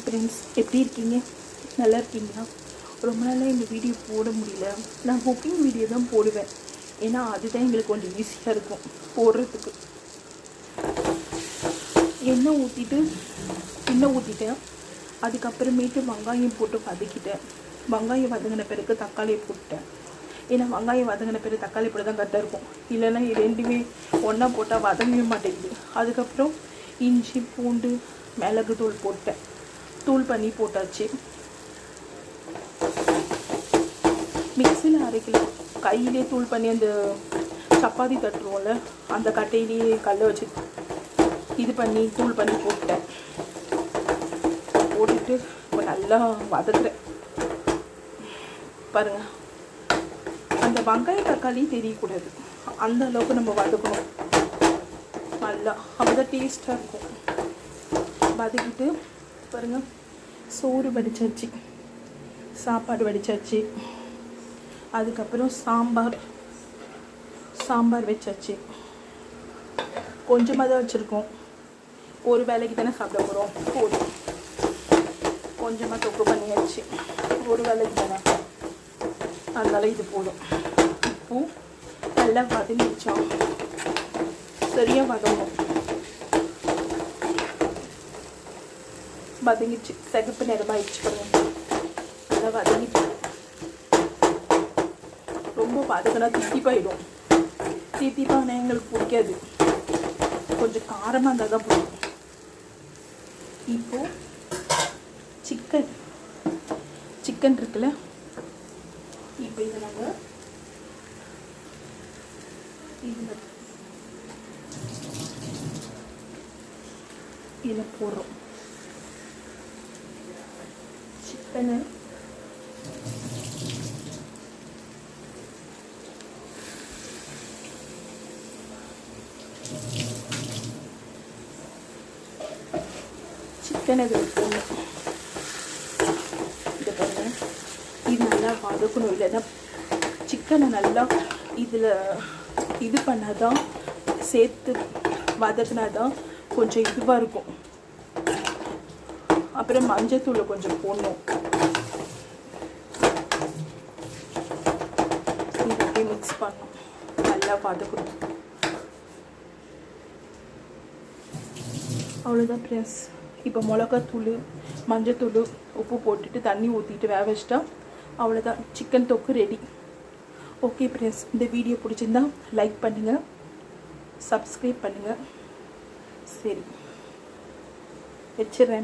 Friends, எப்படி இருக்கீங்க? நல்லா இருக்கீங்களா? ரொம்ப நாளாக இந்த வீடியோ போட முடியல. நான் குக்கிங் வீடியோ தான் போடுவேன், ஏன்னா அதுதான் எங்களுக்கு கொஞ்சம் ஈஸியாக இருக்கும் போடுறதுக்கு. எண்ணெய் ஊற்றிட்டேன். அதுக்கப்புறமேட்டு வெங்காயம் போட்டு வதக்கிட்டேன். வெங்காயம் வதங்கின பிறகு தக்காளியை போட்டேன். ஏன்னா வெங்காயம் வதங்கின பிறகு தக்காளி போட தான் கரெக்டாக இருக்கும், இல்லைன்னா ரெண்டுமே ஒன்றா போட்டால் வதங்கவே மாட்டேங்குது. அதுக்கப்புறம் இஞ்சி பூண்டு மிளகு தூள் போட்டேன். தூள் பண்ணி போட்டாச்சு. மிக்சியில் அரைக்கல, கையிலே தூள் பண்ணி அந்த சப்பாத்தி தட்டுருவோம்ல அந்த கட்டையிலேயே கல்லை வச்சு இது பண்ணி தூள் பண்ணி போட்டேன். போட்டுட்டு இப்போ நல்லா வதக்குறேன். பாருங்கள், அந்த வெங்காயம் தக்காளி தெரியக்கூடாது, அந்த அளவுக்கு நம்ம வதக்கணும் நல்லா, அப்போதான் டேஸ்ட்டாக இருக்கும். வதக்கிட்டு பாருங்கள், சோறு வடிச்சாச்சு, சாப்பாடு வடிச்சாச்சு. அதுக்கப்புறம் சாம்பார் வச்சாச்சு. கொஞ்சமாக தான் வச்சுருக்கோம், ஒரு வேலைக்கு தானே சாப்பிட போகிறோம், போதும். கொஞ்சமாக தொக்கு பண்ணியாச்சு, ஒரு வேலைக்கு தானே, அதனால் இது போதும். உப்பு நல்லா வதங்கிச்சோம், சரியாக வதங்கும். வதங்கிச்சு, சிகப்பு நிறமாயிடுச்சு பாருங்க, நல்லா வதங்கிட்டு. ரொம்ப வதங்கினா தித்திப்பாயிடும். தித்திப்பானா எங்களுக்கு பிடிக்காது, கொஞ்சம் காரமாக இருந்தால் தான் பிடிக்கும். இப்போது சிக்கன் இருக்குல்ல, இப்போ இதை நாங்கள் இதில் போடுறோம். சிக்கனை இதில் போடணும். இதை பாருங்கள், இது நல்லா வதக்கணும். இல்லைன்னா சிக்கனை நல்லா இதில் இது பண்ணாதான், சேர்த்து வதக்குனாதான் கொஞ்சம் இதுவாக இருக்கும். அப்புறம் மஞ்சத்தூளை கொஞ்சம் போடணும். இதை மிக்ஸ் பண்ணணும், நல்லா வதக்கணும். அவ்வளோதான் ஃப்ரெண்ட்ஸ். இப்போ மிளகாத்தூள், மஞ்சத்தூள், உப்பு போட்டுட்டு தண்ணி ஊற்றிட்டு வேக வச்சிட்டா அவ்வளோதான், சிக்கன் தொக்கு ரெடி. ஓகே ஃப்ரெண்ட்ஸ், இந்த வீடியோ பிடிச்சிருந்தா லைக் பண்ணுங்கள், சப்ஸ்கிரைப் பண்ணுங்கள். சரி, வச்சிடுறேன்.